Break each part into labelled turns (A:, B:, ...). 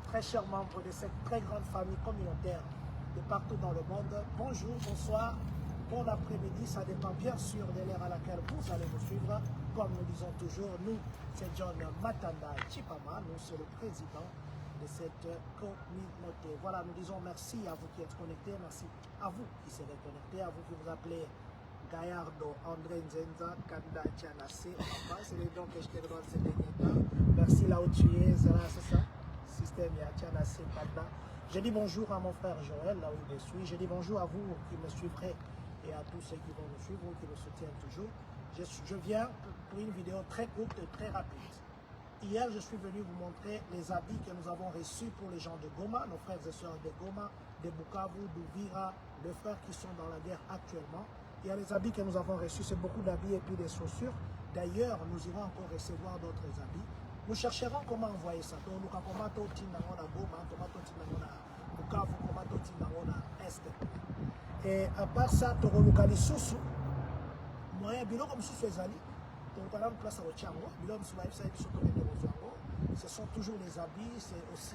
A: très chers membres de cette très grande famille communautaire de partout dans le monde. Bonjour, bonsoir, bon après-midi, ça dépend bien sûr de l'heure à laquelle vous allez nous suivre. Comme nous disons toujours, nous, c'est John Matanda Chipama, nous sommes le président de cette communauté. Voilà, nous disons merci à vous qui êtes connectés, merci à vous qui serez connectés, à vous qui vous appelez Gallardo, André Nzenza, Kanda Tchanase, c'est les noms que je te demande ces derniers temps. Merci là où tu es, c'est ça, système Tchanase, Kanda. Je dis bonjour à mon frère Joël, là où il me suit. Je dis bonjour à vous qui me suivrez et à tous ceux qui vont me suivre ou qui me soutiennent toujours. Je viens pour une vidéo très courte et très rapide. Hier, je suis venu vous montrer les habits que nous avons reçus pour les gens de Goma, nos frères et sœurs de Goma, de Bukavu, d'Uvira, les frères qui sont dans la guerre actuellement. Il y a les habits que nous avons reçus, c'est beaucoup d'habits et puis des chaussures. D'ailleurs, nous irons encore recevoir d'autres habits. Nous chercherons comment envoyer ça. Donc, nous avons et à part ça, nous avons sous moyen bilan comme sous Fezali. Donc, on a une place au Tchango. Ce sont toujours les habits, c'est aussi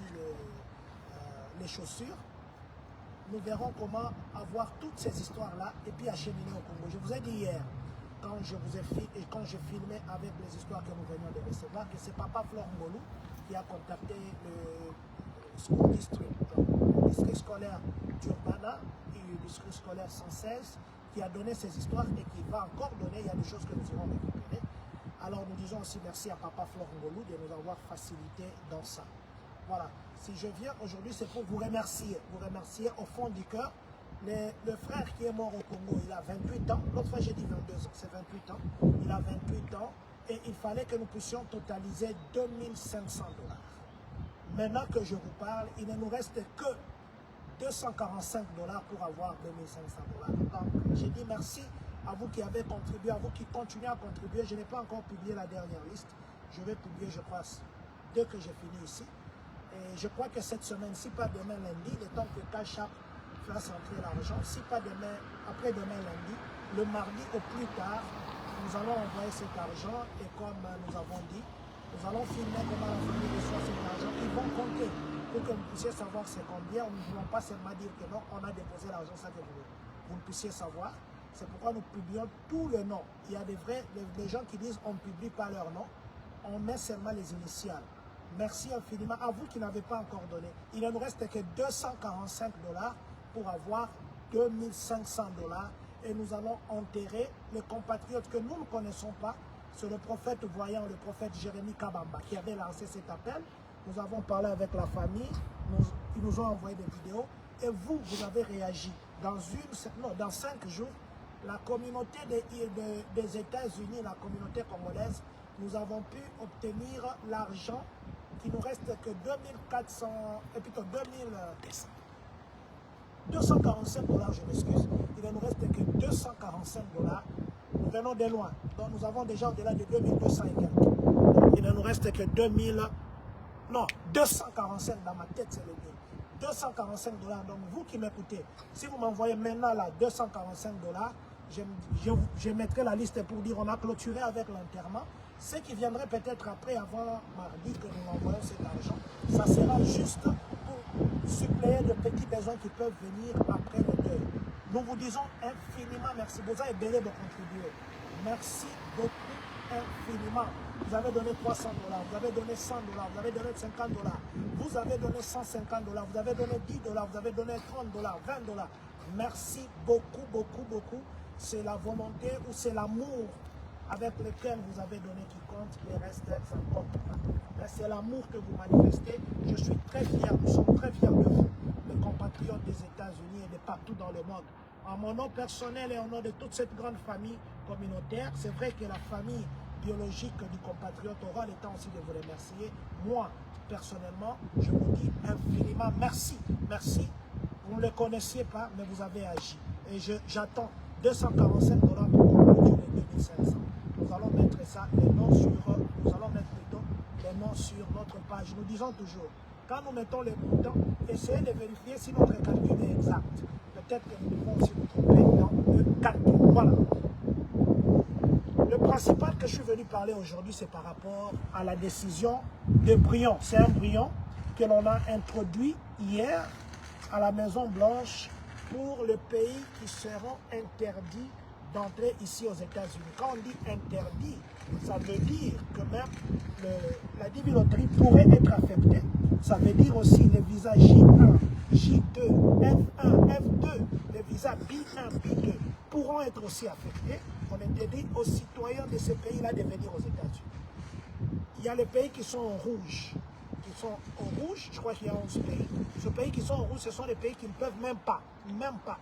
A: les chaussures. Nous verrons comment avoir toutes ces histoires-là et puis acheminer au Congo. Je vous ai dit hier, quand je filmais avec les histoires que nous venions de recevoir, que c'est Papa Flore Ngolou qui a contacté le school district, le district scolaire d'Urbana et le district scolaire 116, qui a donné ces histoires et qui va encore donner. Il y a des choses que nous irons récupérer. Alors nous disons aussi merci à Papa Flore Ngolou de nous avoir facilité dans ça. Voilà, si je viens aujourd'hui, c'est pour vous remercier au fond du cœur. Le frère qui est mort au Congo, il a 28 ans. L'autre fois, j'ai dit 22 ans, c'est 28 ans. Il a 28 ans et il fallait que nous puissions totaliser 2500 $. Maintenant que je vous parle, il ne nous reste que 245 $ pour avoir 2500 $. Donc, j'ai dit merci à vous qui avez contribué, à vous qui continuez à contribuer. Je n'ai pas encore publié la dernière liste. Je vais publier, je crois, dès que j'ai fini ici. Et je crois que cette semaine, si pas demain lundi, le temps que Cash App fasse entrer l'argent, si pas demain, après-demain lundi, le mardi au plus tard, nous allons envoyer cet argent et comme nous avons dit, nous allons filmer comment la famille reçoit cet argent. Ils vont compter pour que vous puissiez savoir c'est combien. Nous ne voulons pas seulement dire que non, on a déposé l'argent, ça que vous ne puissiez savoir. C'est pourquoi nous publions tout le nom. Il y a des gens qui disent on ne publie pas leur nom, on met seulement les initiales. Merci infiniment à vous qui n'avez pas encore donné. Il ne nous reste que 245 $ pour avoir 2500 $. Et nous allons enterrer les compatriotes que nous ne connaissons pas. C'est le prophète voyant, le prophète Jérémie Kabamba qui avait lancé cet appel. Nous avons parlé avec la famille, ils nous ont envoyé des vidéos. Et vous avez réagi. Dans 5 jours, la communauté des États-Unis, la communauté congolaise, nous avons pu obtenir l'argent. Il nous reste que 245 $, je m'excuse. Il ne nous reste que 245 $. Nous venons de loin. Donc nous avons déjà au-delà de 2200 et quelques. Donc il ne nous reste que 245 dans ma tête, c'est le mieux. 245 $. Donc vous qui m'écoutez, si vous m'envoyez maintenant là 245 $, je mettrai la liste pour dire on a clôturé avec l'enterrement. Ce qui viendrait peut-être après, avant mardi que nous envoyons cet argent, ça sera juste pour suppléer de petits besoins qui peuvent venir après le deuil. Nous vous disons infiniment merci. Vous avez belé de contribuer. Merci beaucoup infiniment. Vous avez donné 300 $, vous avez donné 100 $, vous avez donné 50 $, vous avez donné 150 $, vous avez donné 10 $, vous avez donné 30 $, 20 $. Merci beaucoup, beaucoup, beaucoup. C'est la volonté ou c'est l'amour avec lequel vous avez donné qui compte, les restes, ça ne compte pas. C'est l'amour que vous manifestez. Je suis très fier, nous sommes très fiers de vous, les compatriotes des États-Unis et de partout dans le monde. En mon nom personnel et au nom de toute cette grande famille communautaire, c'est vrai que la famille biologique du compatriote aura le temps aussi de vous remercier. Moi, personnellement, je vous dis infiniment merci. Merci. Vous ne le connaissiez pas, mais vous avez agi. Et j'attends 245 $ pour conclure les 2500. Nous allons mettre ça, nous allons mettre plutôt les noms sur notre page. Nous disons toujours, quand nous mettons les montants, essayez de vérifier si notre calcul est exact. Peut-être que nous devons aussi nous tromper dans le calcul. Voilà. Le que je suis venu parler aujourd'hui, c'est par rapport à la décision de Brion. C'est un Brion que l'on a introduit hier à la Maison Blanche pour les pays qui seront interdits d'entrer ici aux États-Unis. Quand on dit interdit, ça veut dire que même la diviloterie pourrait être affectée. Ça veut dire aussi les visas J1, J2, F1, F2, les visas B1, B2 pourront être aussi affectés. On interdit aux citoyens de ces pays-là de venir aux États-Unis. Il y a les pays qui sont en rouge. Qui sont en rouge, je crois qu'il y a 11 pays. Ces pays qui sont en rouge, ce sont les pays qui ne peuvent même pas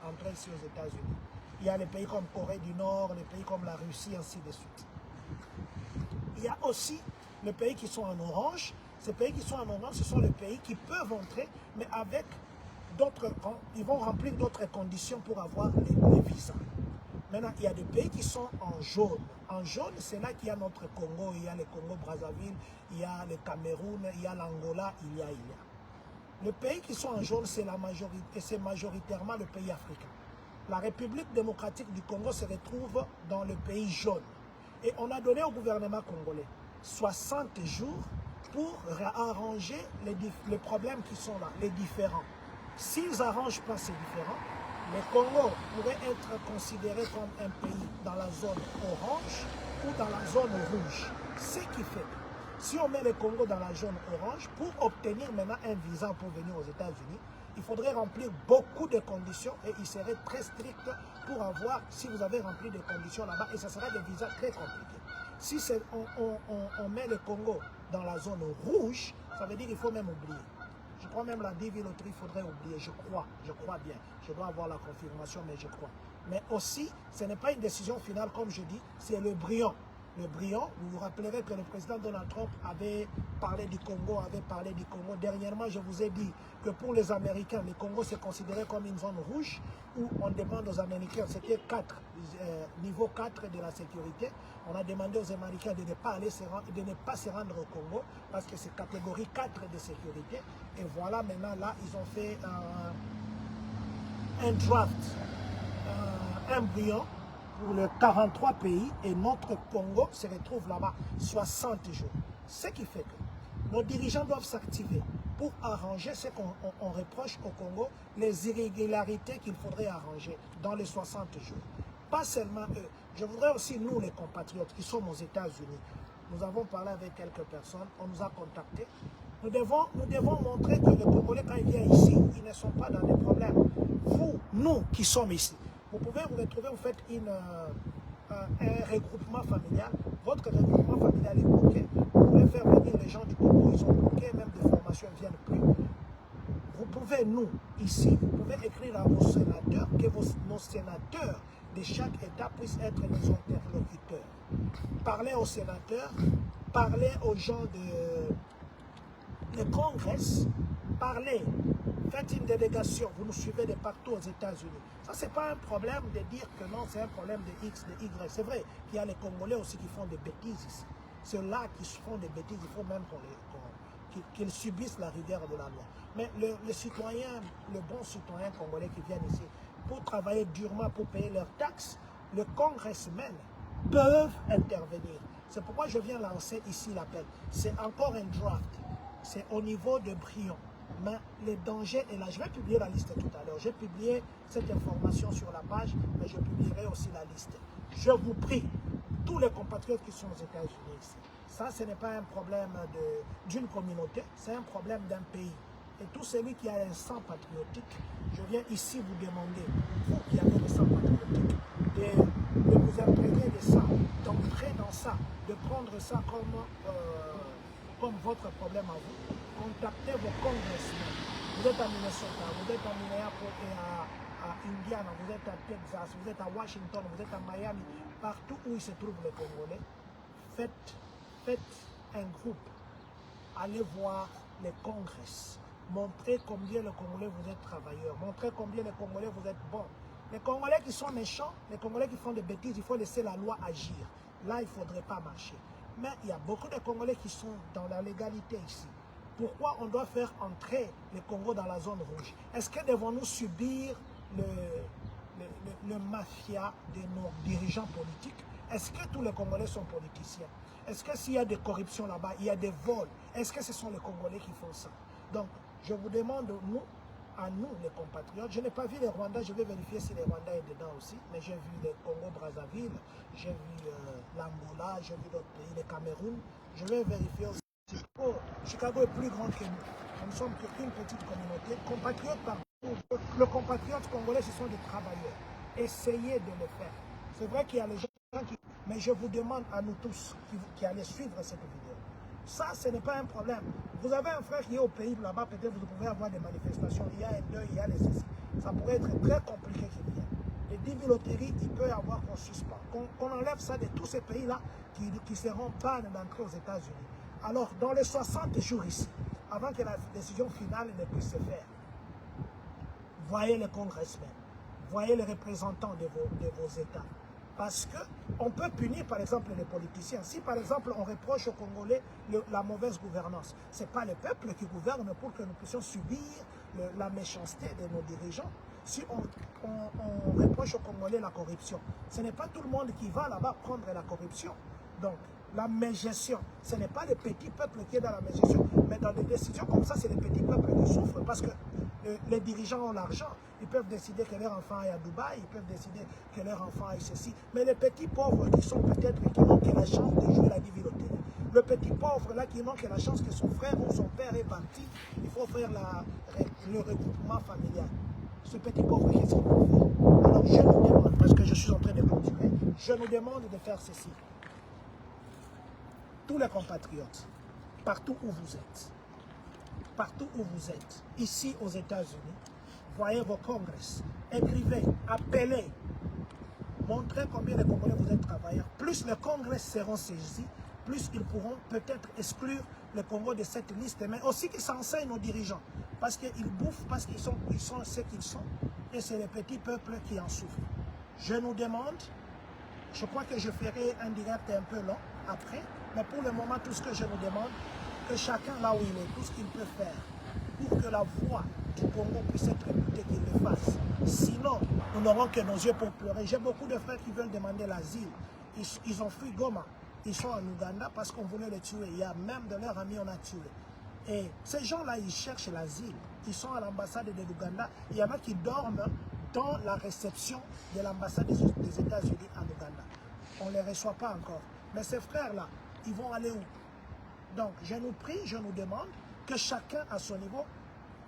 A: entrer ici aux États-Unis. Il y a les pays comme Corée du Nord, les pays comme la Russie, ainsi de suite. Il y a aussi les pays qui sont en orange. Ces pays qui sont en orange, ce sont les pays qui peuvent entrer, mais avec d'autres, ils vont remplir d'autres conditions pour avoir les visas. Maintenant, il y a des pays qui sont en jaune. En jaune, c'est là qu'il y a notre Congo, il y a le Congo-Brazzaville, il y a le Cameroun, il y a l'Angola, il y a. Les pays qui sont en jaune, c'est la majorité, et c'est majoritairement le pays africain. La République démocratique du Congo se retrouve dans le pays jaune. Et on a donné au gouvernement congolais 60 jours pour arranger les problèmes qui sont là, les différends. S'ils n'arrangent pas ces différends, le Congo pourrait être considéré comme un pays dans la zone orange ou dans la zone rouge. Ce qui fait que si on met le Congo dans la zone orange, pour obtenir maintenant un visa pour venir aux États-Unis, il faudrait remplir beaucoup de conditions et il serait très strict pour avoir, si vous avez rempli des conditions là-bas, et ça sera des visas très compliqués. Si on met le Congo dans la zone rouge, ça veut dire qu'il faut même oublier. Je crois même la diviloterie, il faudrait oublier, je crois bien. Je dois avoir la confirmation, mais je crois. Mais aussi, ce n'est pas une décision finale, comme je dis, c'est le brillant. Le brillant, vous vous rappellerez que le président Donald Trump avait parlé du Congo, Dernièrement, je vous ai dit que pour les Américains, le Congo se considérait comme une zone rouge où on demande aux Américains, c'était niveau 4 de la sécurité. On a demandé aux Américains de ne pas se rendre au Congo parce que c'est catégorie 4 de sécurité. Et voilà, maintenant, là, ils ont fait un draft, un brillant pour les 43 pays et notre Congo se retrouve là-bas 60 jours. Ce qui fait que nos dirigeants doivent s'activer pour arranger ce qu'on reproche au Congo, les irrégularités qu'il faudrait arranger dans les 60 jours. Pas seulement eux. Je voudrais aussi, nous les compatriotes qui sommes aux États-Unis, nous avons parlé avec quelques personnes, on nous a contactés. Nous devons montrer que les Congolais, quand ils viennent ici, ils ne sont pas dans des problèmes. Nous qui sommes ici, vous pouvez vous retrouver, vous faites un regroupement familial. Votre regroupement familial est bloqué. Vous pouvez faire venir les gens du Congo, ils sont bloqués, même des formations ne viennent plus. Vous pouvez, nous, ici, vous pouvez écrire à vos sénateurs, que nos sénateurs de chaque État puissent être nos interlocuteurs. Parlez aux sénateurs, parlez aux gens de Congrès, parlez. Faites une délégation, vous nous suivez de partout aux États-Unis. Ça, ce n'est pas un problème de dire que non, c'est un problème de X, de Y. C'est vrai qu'il y a les Congolais aussi qui font des bêtises ici. Ceux-là qui font des bêtises, il faut même qu'ils subissent la rigueur de la loi. Mais le citoyen, le bon citoyen congolais qui viennent ici pour travailler durement, pour payer leurs taxes, le congressmen peuvent intervenir. C'est pourquoi je viens lancer ici l'appel. C'est encore un draft. C'est au niveau de Brion. Mais le danger est là. Je vais publier la liste tout à l'heure. J'ai publié cette information sur la page, mais je publierai aussi la liste. Je vous prie, tous les compatriotes qui sont aux États-Unis ici, ça, ce n'est pas un problème d'une communauté, c'est un problème d'un pays. Et tout celui qui a un sang patriotique, je viens ici vous demander, vous qui avez le sang patriotique, de vous imprégner de ça, d'entrer dans ça, de prendre ça comme votre problème à vous. Contactez vos congressmen. Vous êtes à Minnesota, vous êtes à Minneapolis et à Indiana, vous êtes à Texas, vous êtes à Washington, vous êtes à Miami, partout où il se trouve les Congolais, faites un groupe, allez voir les congrès, montrez combien les Congolais vous êtes travailleurs, montrez combien les Congolais vous êtes bons. Les Congolais qui sont méchants, les Congolais qui font des bêtises, il faut laisser la loi agir. Là, il ne faudrait pas marcher. Mais il y a beaucoup de Congolais qui sont dans la légalité ici. Pourquoi on doit faire entrer le Congo dans la zone rouge? Est-ce que devons-nous subir le mafia de nos dirigeants politiques? Est-ce que tous les Congolais sont politiciens? Est-ce que s'il y a des corruptions là-bas, il y a des vols, est-ce que ce sont les Congolais qui font ça? Donc, je vous demande, à nous, les compatriotes, je n'ai pas vu les Rwandais, je vais vérifier si les Rwandais sont dedans aussi, mais j'ai vu le Congo-Brazzaville, j'ai vu l'Angola, j'ai vu d'autres pays, le Cameroun, je vais vérifier aussi. Chicago est plus grand que nous. Nous ne sommes qu'une petite communauté. Compatriotes partout. Le compatriote congolais, ce sont des travailleurs. Essayez de le faire. C'est vrai qu'il y a les gens qui... Mais je vous demande à nous tous qui allez suivre cette vidéo. Ça, ce n'est pas un problème. Vous avez un frère qui est au pays là-bas, peut-être vous pouvez avoir des manifestations. Il y a un deuil, il y a les ceci. Ça pourrait être très compliqué qu'il vienne. Les 10 000 loteries, il peut y avoir qu'on suspend. Qu'on enlève ça de tous ces pays-là qui seront pas d'entrer aux États-Unis. Alors, dans les 60 jours ici, avant que la décision finale ne puisse se faire, voyez les congressmen, voyez les représentants de vos États. Parce qu'on peut punir, par exemple, les politiciens. Si, par exemple, on reproche aux Congolais la mauvaise gouvernance, ce n'est pas le peuple qui gouverne pour que nous puissions subir la méchanceté de nos dirigeants. Si on reproche aux Congolais la corruption, ce n'est pas tout le monde qui va là-bas prendre la corruption. Donc, la mégestion, ce n'est pas le petit peuple qui est dans la mégestion, mais dans des décisions comme ça, c'est les petits peuples qui souffrent parce que les dirigeants ont l'argent, ils peuvent décider que leur enfant aille à Dubaï, ils peuvent décider que leur enfant aille ceci, mais les petits pauvres qui sont peut-être, qui n'ont que la chance de jouer la divinité, le petit pauvre là qui n'ont que la chance que son frère ou son père est parti, il faut faire le regroupement familial. Ce petit pauvre, qu'est-ce qu'il peut faire? Alors je nous demande, parce que je suis en train de continuer, je nous demande de faire ceci. Tous les compatriotes, partout où vous êtes, ici aux États-Unis, voyez vos congrès, écrivez, appelez, montrez combien de Congolais vous êtes travailleurs. Plus les congrès seront saisis, plus ils pourront peut-être exclure le Congo de cette liste, mais aussi qu'ils s'enseignent aux dirigeants, parce qu'ils bouffent, parce qu'ils sont ce qu'ils sont, et c'est les petits peuples qui en souffrent. Je nous demande, je crois que je ferai un direct un peu long après, mais pour le moment, tout ce que je vous demande, que chacun là où il est, tout ce qu'il peut faire pour que la voix du Congo puisse être écoutée, qu'il le fasse. Sinon, nous n'aurons que nos yeux pour pleurer. J'ai beaucoup de frères qui veulent demander l'asile. Ils ont fui Goma. Ils sont en Ouganda parce qu'on voulait les tuer. Il y a même de leurs amis, on a tué. Et ces gens-là, ils cherchent l'asile. Ils sont à l'ambassade de l'Ouganda. Il y en a qui dorment dans la réception de l'ambassade des États-Unis en Ouganda. On ne les reçoit pas encore. Mais ces frères-là, ils vont aller où? Donc, je nous prie, je nous demande que chacun à son niveau,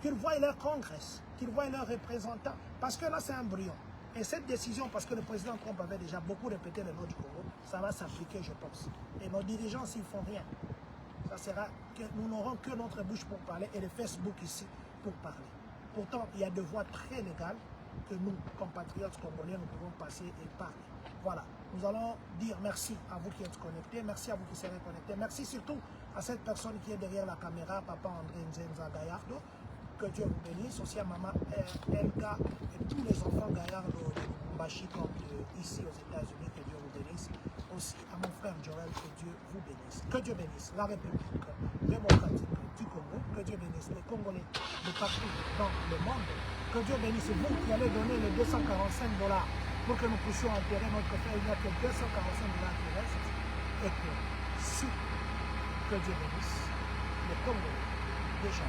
A: qu'ils voient leur congrès, qu'ils voient leurs représentants. Parce que là, c'est un brouillon. Et cette décision, parce que le président Trump avait déjà beaucoup répété le nom du Congo, ça va s'appliquer, je pense. Et nos dirigeants, s'ils ne font rien, ça sera que nous n'aurons que notre bouche pour parler et le Facebook ici pour parler. Pourtant, il y a des voies très légales que nous, compatriotes congolais, nous pouvons passer et parler. Voilà, nous allons dire merci à vous qui êtes connectés, merci à vous qui serez connectés, merci surtout à cette personne qui est derrière la caméra, Papa André Nzenza Gallardo, que Dieu vous bénisse, aussi à Maman Elga et tous les enfants Gallardo de Mbashi comme ici aux États-Unis, que Dieu vous bénisse, aussi à mon frère Joël, que Dieu vous bénisse, que Dieu bénisse la République démocratique du Congo, que Dieu bénisse les Congolais de partout dans le monde, que Dieu bénisse vous qui allez donner les $245 pour que nous puissions enterrer notre frère. Il n'y a que $245 qui restent. Et que si, que Dieu bénisse les Congolais déjà.